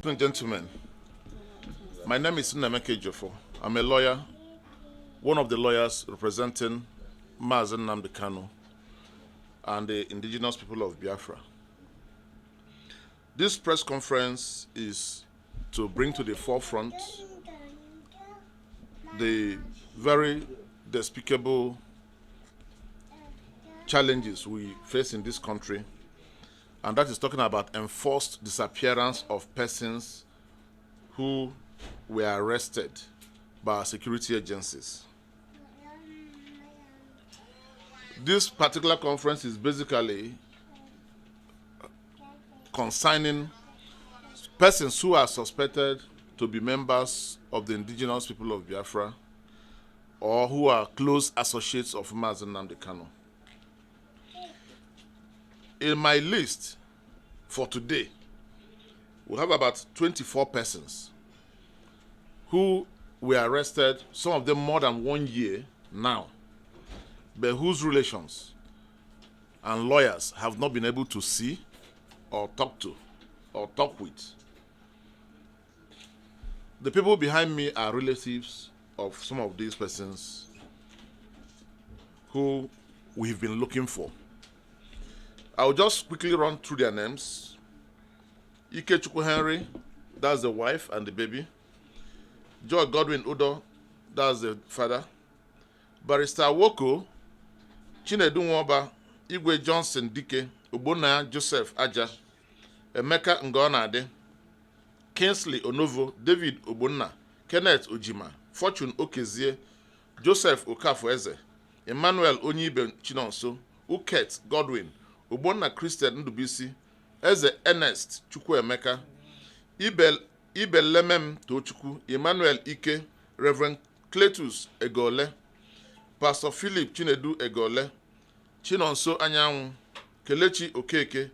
Ladies and gentlemen, my name is Nnameke Jofo. I'm a lawyer, one of the lawyers representing Mazen Nnamdi Kanu and the indigenous people of Biafra. This press conference is to bring to the forefront the very despicable challenges we face in this country, and that is talking about enforced disappearance of persons who were arrested by our security agencies. This particular conference is basically concerning persons who are suspected to be members of the indigenous people of Biafra or who are close associates of Mazen Nnamdi Kanu. In my list for today, we have about 24 persons who were arrested, some of them more than 1 year now, but whose relations and lawyers have not been able to see or talk to or talk with. The people behind me are relatives of some of these persons who we've been looking for. I'll just quickly run through their names. Ikechukwu Henry, that's the wife and the baby. Joy Godwin Udo, that's the father. Barrister Woko, Chinedu Nwoba, Igwe Johnson Dike, Ubona Joseph Aja, Emeka Ngonade, Kingsley Onovo, David Obonna, Kenneth Ojima, Fortune Okezie, Joseph Okafueze, Emmanuel Onyibe Chinonso, Uket Godwin, Ubonna Christian Ndubisi, Eze Ernest Chukwuemeka, Ibel Lemem Tochukwu, Emmanuel Ike, Reverend Cletus Egole, Pastor Philip Chinedu Egole, Chinonso Anyanwu, Kelechi Okeke,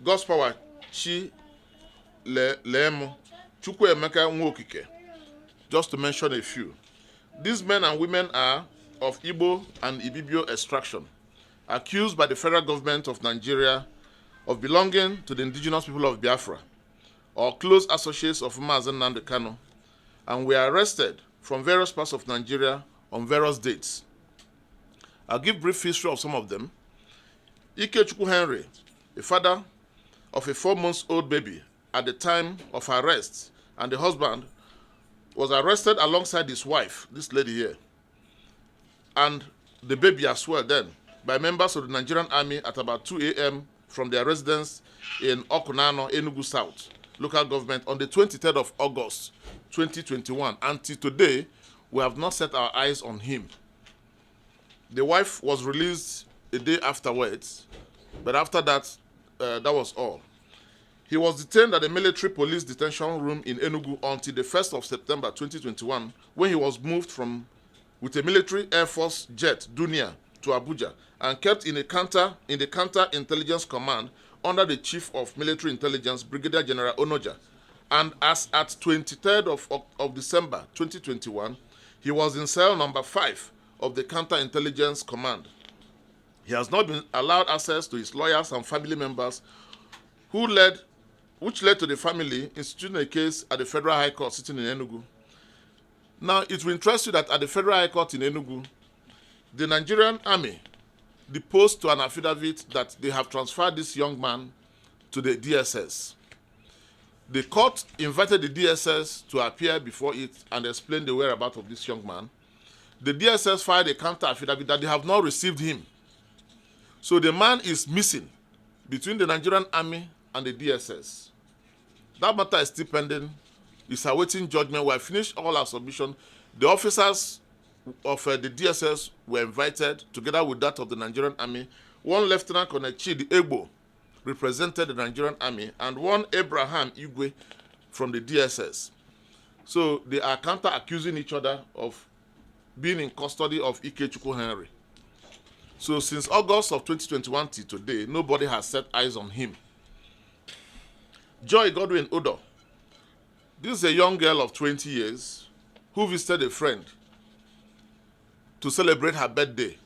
Godspower Chi Lemo, Chukwuemeka Nwokike, just to mention a few. These men and women are of Igbo and Ibibio extraction, accused by the federal government of Nigeria of belonging to the indigenous people of Biafra or close associates of Mazen Nnamdi Kanu, and were arrested from various parts of Nigeria on various dates. I'll give brief history of some of them. Ikechukwu Henry, a father of a 4-month-old baby at the time of her arrest, and the husband was arrested alongside his wife, this lady here, and the baby as well then, by members of the Nigerian Army at about 2 a.m. from their residence in Okunano, Enugu South, local government, on the 23rd of August, 2021. Until today, we have not set our eyes on him. The wife was released a day afterwards, but after that, that was all. He was detained at the military police detention room in Enugu until the 1st of September 2021, when he was moved with a military Air Force jet, Dunia, to Abuja, and kept in the counter-intelligence command under the Chief of Military Intelligence, Brigadier General Onoja. And as at 23rd of December 2021, he was in cell number 5 of the counter-intelligence command. He has not been allowed access to his lawyers and family members, which led to the family instituting a case at the Federal High Court sitting in Enugu. Now, it will interest you that at the Federal High Court in Enugu, the Nigerian Army deposed to an affidavit that they have transferred this young man to the DSS. The court invited the DSS to appear before it and explain the whereabouts of this young man. The DSS filed a counter affidavit that they have not received him. So the man is missing between the Nigerian Army and the DSS. That matter is still pending. It's awaiting judgment. We have finished all our submission. The officers of the DSS were invited, together with that of the Nigerian Army. One Lieutenant Colonel Chidi Egbo represented the Nigerian Army, and one Abraham Igwe from the DSS. So they are counter-accusing each other of being in custody of Ikechukwu Henry. So since August of 2021 till today, nobody has set eyes on him. Joy Godwin Udo. This is a young girl of 20 years who visited a friend to celebrate her birthday.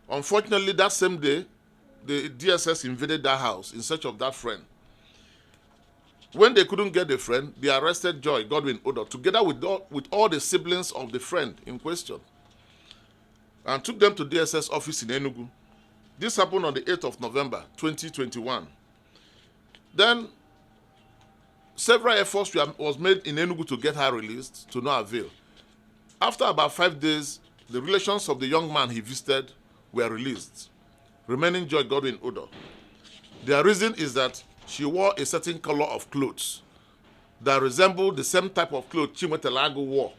Unfortunately, that same day, the DSS invaded that house in search of that friend. When they couldn't get the friend, they arrested Joy Godwin Odo together with all the siblings of the friend in question and took them to DSS office in Enugu. This happened on the 8th of November, 2021. Then, several efforts was made in Enugu to get her released, to no avail. After about 5 days, the relations of the young man he visited were released, remaining Joy Godwin Odo. Their reason is that she wore a certain color of clothes that resembled the same type of clothes Chiwetelagu wore,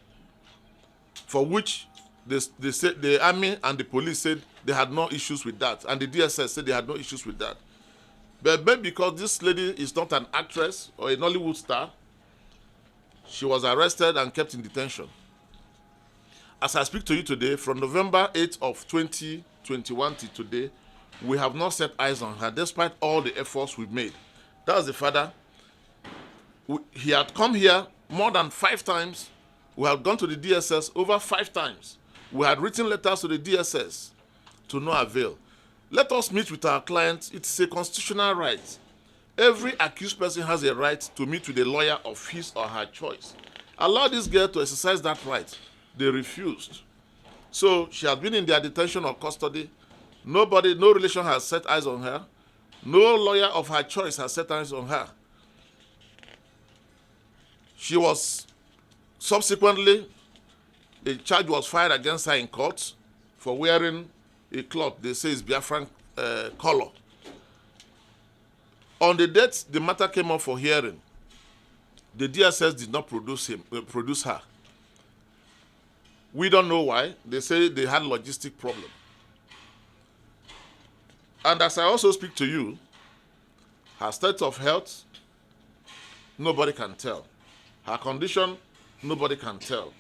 for which the army and the police said they had no issues with that, and the DSS said they had no issues with that. But maybe because this lady is not an actress or a Nollywood star, she was arrested and kept in detention. As I speak to you today, from November 8th of 2021 to today, we have not set eyes on her, despite all the efforts we've made. That was the father. He had come here more than 5 times. We had gone to the DSS over 5 times. We had written letters to the DSS to no avail. Let us meet with our clients. It's a constitutional right. Every accused person has a right to meet with a lawyer of his or her choice. Allow this girl to exercise that right. They refused. So she has been in their detention or custody. Nobody, no relation has set eyes on her. No lawyer of her choice has set eyes on her. She was subsequently, a charge was filed against her in court for wearing a cloth they say is Biafran color. On the date the matter came up for hearing, the DSS did not produce her. We don't know why. They say they had logistic problem. And as I also speak to you, her state of health, nobody can tell. Her condition, nobody can tell.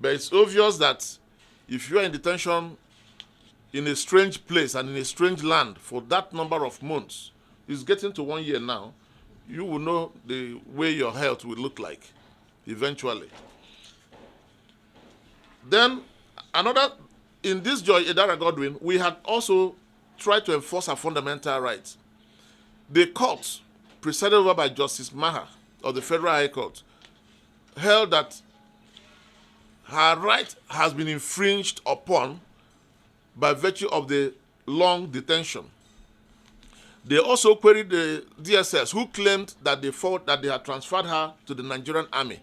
But it's obvious that if you are in detention in a strange place and in a strange land for that number of months, it's getting to 1 year now, you will know the way your health will look like eventually. Then, in this Joy Godwin, we had also tried to enforce her fundamental rights. The court, presided over by Justice Maha of the Federal High Court, held that her right has been infringed upon by virtue of the long detention. They also queried the DSS, who claimed that they thought that they had transferred her to the Nigerian army.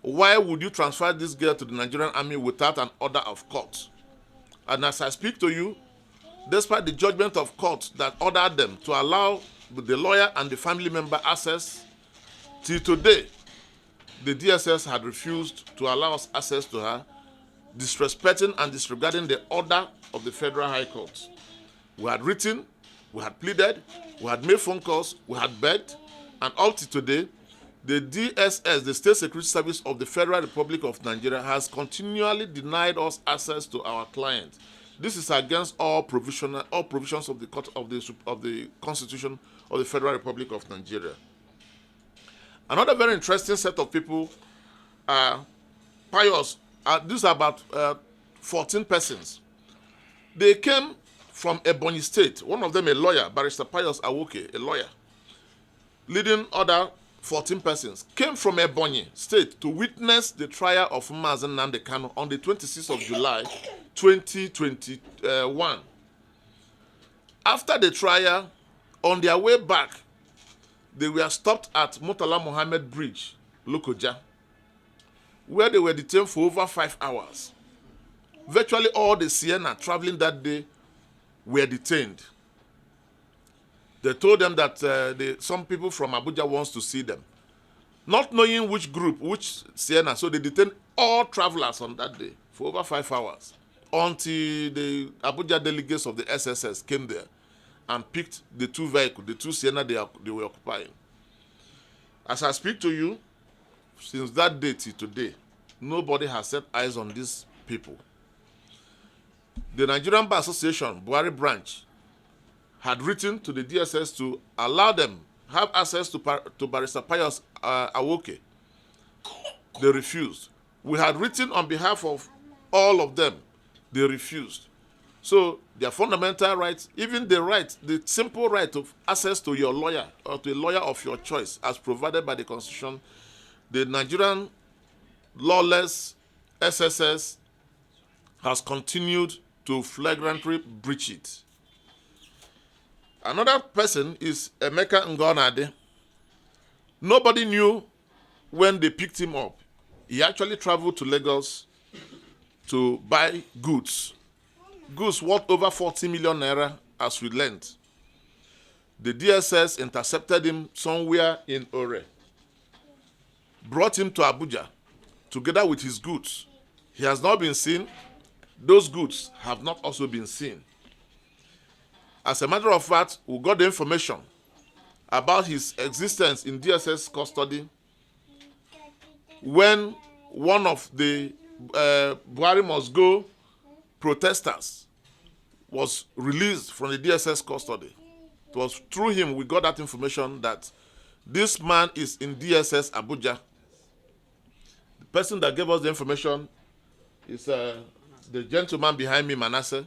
Why would you transfer this girl to the Nigerian army without an order of court? And as I speak to you, despite the judgment of court that ordered them to allow the lawyer and the family member access, till today, the DSS had refused to allow us access to her, disrespecting and disregarding the order of the Federal High Court. We had written, we had pleaded, we had made phone calls, we had begged, and up to today, the DSS, the State Security Service of the Federal Republic of Nigeria, has continually denied us access to our client. This is against all provisions of the Constitution of the Federal Republic of Nigeria. Another very interesting set of people are pious. These are about 14 persons. They came from Ebonyi State. One of them a lawyer, Barrister Pius Awoke, a lawyer. Leading other 14 persons came from Ebonyi State to witness the trial of Mazen Nnamdi Kanu on the 26th of July, 2021. After the trial, on their way back, they were stopped at Murtala Mohammed Bridge, Lokoja, where they were detained for over 5 hours. Virtually all the Sienna traveling that day were detained. They told them that some people from Abuja wants to see them. Not knowing which group, which Sienna, so they detained all travelers on that day for over 5 hours until the Abuja delegates of the SSS came there and picked the 2 vehicles, the 2 Sienna they were occupying. As I speak to you, since that day till today, nobody has set eyes on these people. The Nigerian Bar Association, Buhari branch, had written to the DSS to allow them have access to Barrister Pius Awoke. They refused. We had written on behalf of all of them. They refused. So their fundamental rights, even the right, the simple right of access to your lawyer or to a lawyer of your choice as provided by the Constitution, the Nigerian lawless SSS has continued to flagrantly breach it. Another person is Emeka Ngonade. Nobody knew when they picked him up. He actually traveled to Lagos to buy goods worth over 40 million naira, as we learned. The DSS intercepted him somewhere in Ore, brought him to Abuja together with his goods. He has not been seen. Those goods have not also been seen. As a matter of fact, we got the information about his existence in DSS custody when one of the Buhari Must Go protesters was released from the DSS custody. It was through him we got that information that this man is in DSS Abuja. The person that gave us the information is the gentleman behind me, Manasseh.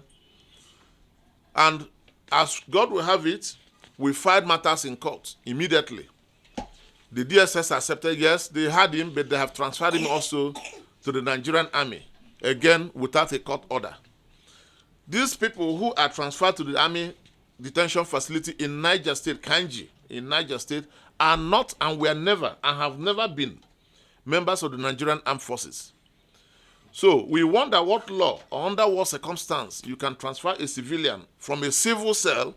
And as God will have it, we filed matters in court immediately. The DSS accepted, yes, they had him, but they have transferred him also to the Nigerian army, again, without a court order. These people who are transferred to the army detention facility in Niger State, Kanji, in Niger State, are not and were never and have never been members of the Nigerian Armed Forces. So we wonder what law or under what circumstance you can transfer a civilian from a civil cell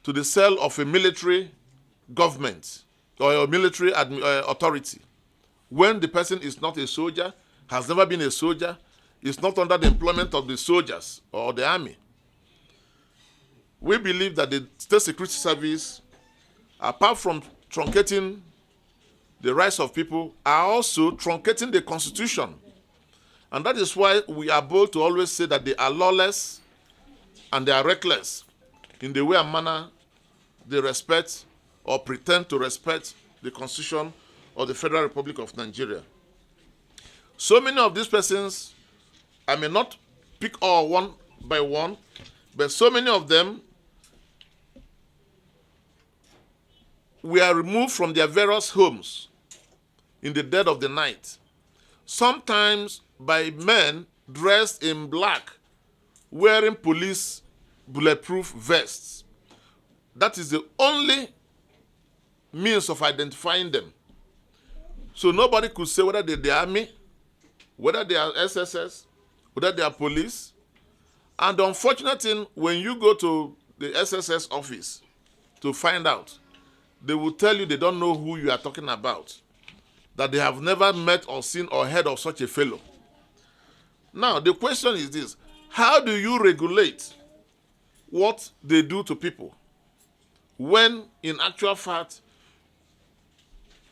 to the cell of a military government or a military authority when the person is not a soldier, has never been a soldier, is not under the employment of the soldiers or the army. We believe that the State Security Service, apart from truncating the rights of people, are also truncating the Constitution. And that is why we are bold to always say that they are lawless and they are reckless in the way and manner they respect or pretend to respect the Constitution of the Federal Republic of Nigeria. So many of these persons, I may not pick all one by one, but so many of them were removed from their various homes in the dead of the night, sometimes by men dressed in black, wearing police bulletproof vests. That is the only means of identifying them. So nobody could say whether they're the army, whether they are SSS, whether they are police. And the unfortunate thing, when you go to the SSS office to find out, they will tell you they don't know who you are talking about, that they have never met or seen or heard of such a fellow. Now, the question is this: how do you regulate what they do to people when, in actual fact,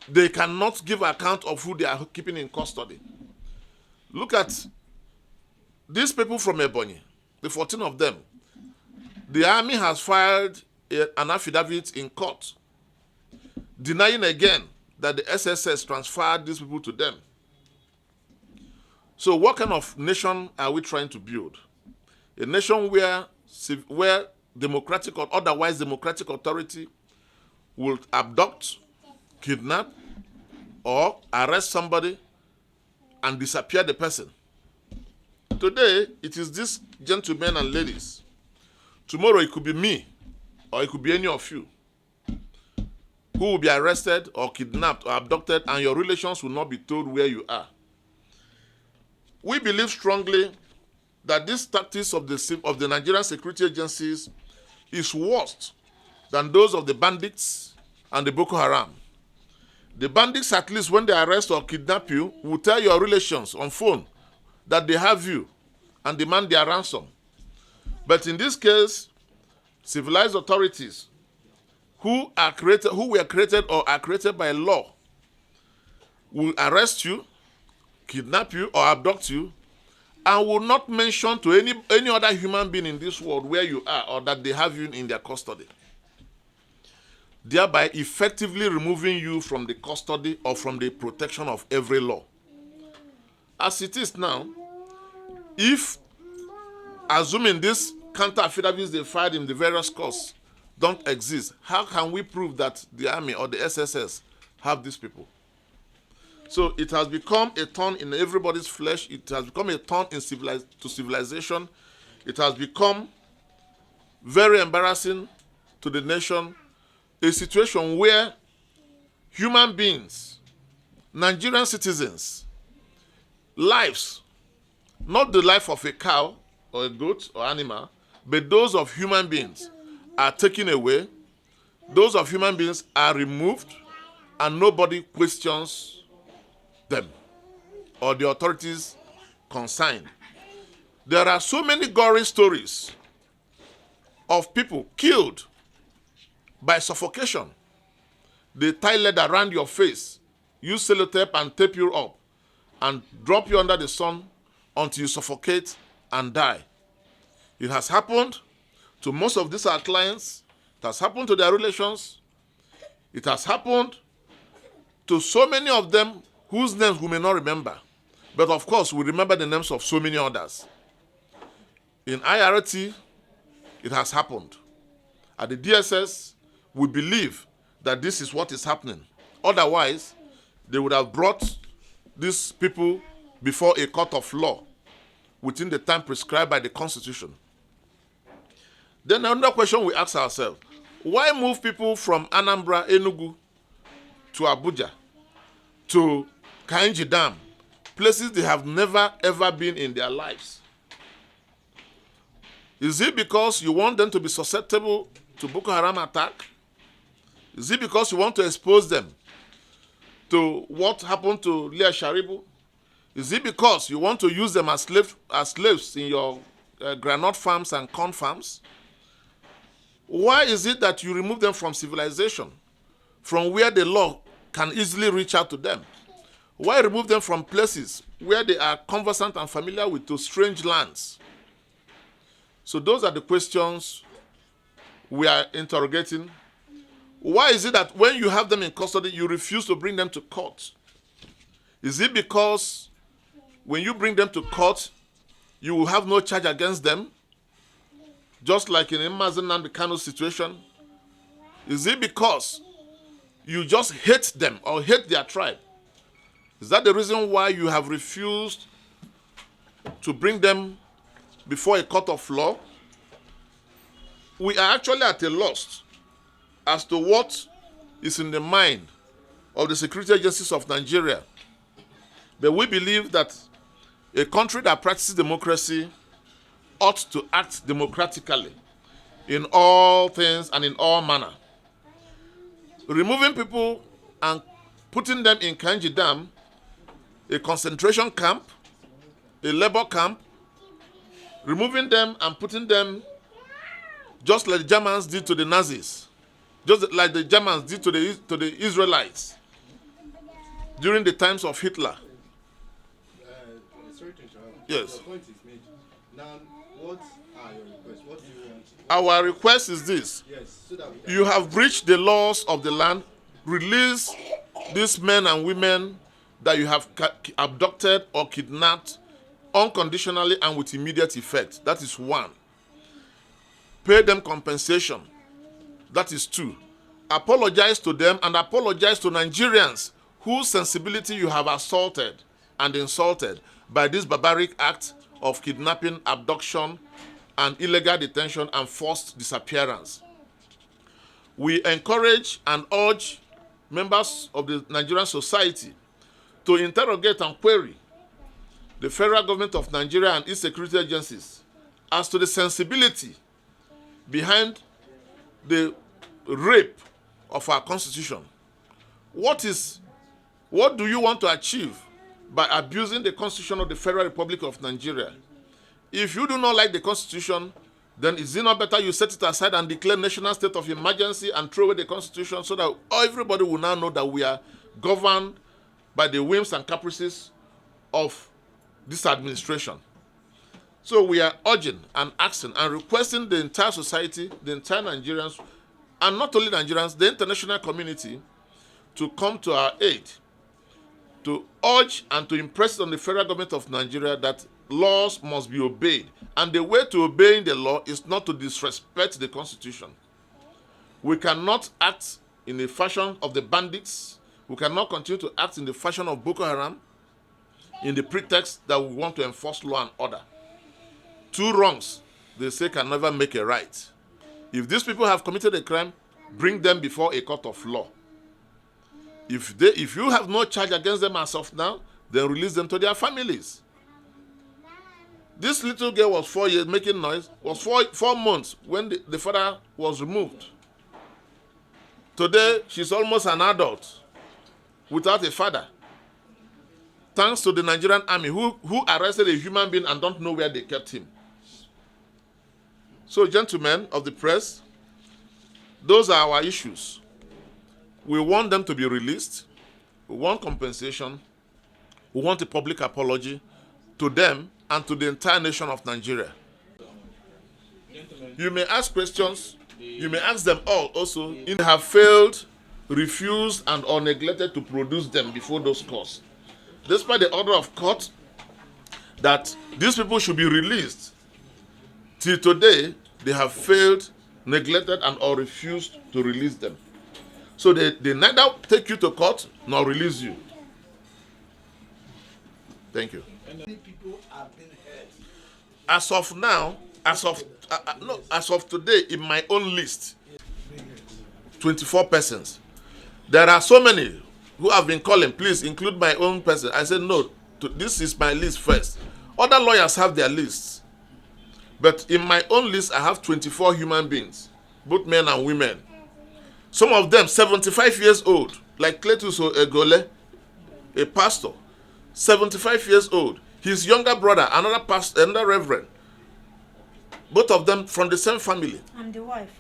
they cannot give account of who they are keeping in custody? Look at these people from Ebonyi, the 14 of them. The army has filed an affidavit in court denying again that the SSS transferred these people to them. So what kind of nation are we trying to build? A nation where democratic or otherwise democratic authority will abduct, kidnap, or arrest somebody and disappear the person. Today, it is these gentlemen and ladies. Tomorrow, it could be me, or it could be any of you, who will be arrested or kidnapped or abducted, and your relations will not be told where you are. We believe strongly that these tactics of the Nigerian security agencies is worse than those of the bandits and the Boko Haram. The bandits, at least when they arrest or kidnap you, will tell your relations on phone that they have you and demand their ransom. But in this case, civilized authorities who were created or are created by law will arrest you, kidnap you, or abduct you, and will not mention to any other human being in this world where you are or that they have you in their custody, thereby effectively removing you from the custody or from the protection of every law. As it is now, if, assuming this counter affidavits they filed in the various courts don't exist, how can we prove that the army or the SSS have these people? So it has become a thorn in everybody's flesh. It has become a thorn in civilization. It has become very embarrassing to the nation. A situation where human beings, Nigerian citizens, lives, not the life of a cow or a goat or animal, but those of human beings are taken away. Those of human beings are removed, and nobody questions them or the authorities concerned. There are so many gory stories of people killed by suffocation. They tie lead around your face, use sellotape and tape you up, and drop you under the sun until you suffocate and die. It has happened to most of these our clients. It has happened to their relations. It has happened to so many of them whose names we may not remember. But of course, we remember the names of so many others. In IRT, it has happened. At the DSS, we believe that this is what is happening. Otherwise, they would have brought these people before a court of law within the time prescribed by the Constitution. Then another question we ask ourselves, why move people from Anambra, Enugu, to Abuja, to Kainji Dam, places they have never ever been in their lives? Is it because you want them to be susceptible to Boko Haram attack? Is it because you want to expose them to what happened to Leah Sharibu? Is it because you want to use them as slaves in your granite farms and corn farms? Why is it that you remove them from civilization, from where the law can easily reach out to them? Why remove them from places where they are conversant and familiar with those strange lands? So those are the questions we are interrogating. Why is it that when you have them in custody, you refuse to bring them to court? Is it because when you bring them to court, you will have no charge against them? Just like in Mazen Nnamdi Kanu's situation? Is it because you just hate them or hate their tribe? Is that the reason why you have refused to bring them before a court of law? We are actually at a loss as to what is in the mind of the security agencies of Nigeria. But we believe that a country that practices democracy ought to act democratically in all things and in all manner. Removing people and putting them in Kainji Dam, a concentration camp, a labor camp, removing them and putting them just like the Germans did to the Nazis, just like the Germans did to the Israelites during the times of Hitler. Sorry to interrupt. Yes. The point is made. Now, what are your requests? What do you want? Our request is this. Yes, so that we can... You have breached the laws of the land. Release these men and women that you have abducted or kidnapped unconditionally and with immediate effect. That is one. Pay them compensation. That is two. Apologize to them and apologize to Nigerians whose sensibility you have assaulted and insulted by this barbaric act of kidnapping, abduction, and illegal detention and forced disappearance. We encourage and urge members of the Nigerian society to interrogate and query the federal government of Nigeria and its security agencies as to the sensibility behind the rape of our constitution. What do you want to achieve by abusing the Constitution of the Federal Republic of Nigeria? If you do not like the Constitution, then is it not better you set it aside and declare national state of emergency and throw away the Constitution so that everybody will now know that we are governed by the whims and caprices of this administration? So we are urging and asking and requesting the entire society, the entire Nigerians, and not only Nigerians, the international community, to come to our aid, to urge and to impress on the federal government of Nigeria that laws must be obeyed And the way to obeying the law is not to disrespect the Constitution. We cannot act in the fashion of the bandits. We cannot continue to act in the fashion of Boko Haram in the pretext that we want to enforce law and order. Two wrongs, they say, can never make a right. If these people have committed a crime, bring them before a court of law. If you have no charge against them as of now, then release them to their families. This little girl was 4 years making noise, was 4 months when the father was removed. Today, she's almost an adult without a father. Thanks to the Nigerian army who arrested a human being and don't know where they kept him. So, gentlemen of the press, those are our issues. We want them to be released. We want compensation. We want a public apology to them and to the entire nation of Nigeria. You may ask questions. You may ask them all also. They have failed, refused, and or neglected to produce them before those courts. Despite the order of court that these people should be released, till today, they have failed, neglected, and or refused to release them. So they neither take you to court nor release you. Thank you. Many people have been hurt. As of now, as of today, in my own list, 24 persons. There are so many who have been calling, please include my own person. I said, no, this is my list first. Other lawyers have their lists. But in my own list, I have 24 human beings, both men and women. Some of them 75 years old, like Cletus Egole, a pastor, 75 years old. His younger brother, another pastor, another reverend. Both of them from the same family. And the wife.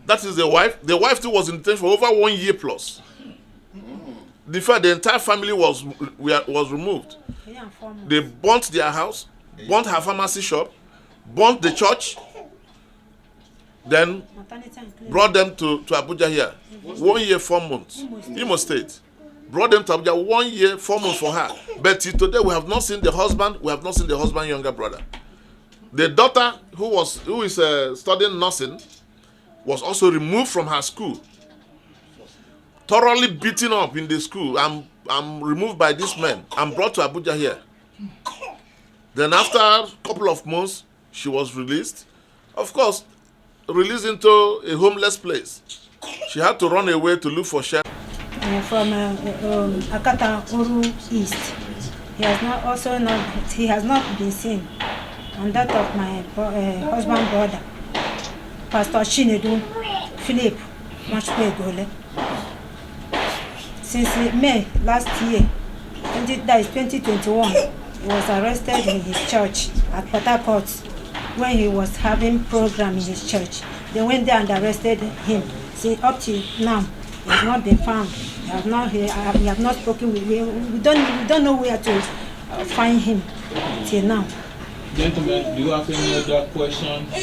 That is the wife. The wife too was in detention for over 1 year plus. In fact, the entire family was removed. Yeah, they burnt their house, burnt her pharmacy shop, burnt the church, then brought them to Abuja here. 1 year, 4 months. Imo State. Brought them to Abuja 1 year, 4 months for her. But till today, we have not seen the husband. We have not seen the husband's younger brother. The daughter, who is studying nursing, was also removed from her school. Thoroughly beaten up in the school. I'm removed by these men. I'm brought to Abuja here. Then after a couple of months, she was released. Of course, released into a homeless place. She had to run away to look for shelter. From Akata Uru East. He has not been seen. And that of my husband brother, Pastor Chinedu Philip Machwegole. Since May last year, that is 2021, he was arrested in his church at Port Harcourt when he was having program in his church. They went there and arrested him. See, up to now, he has not been found. We have not spoken with him. We don't know where to find him till now. Gentlemen, do you have any other questions?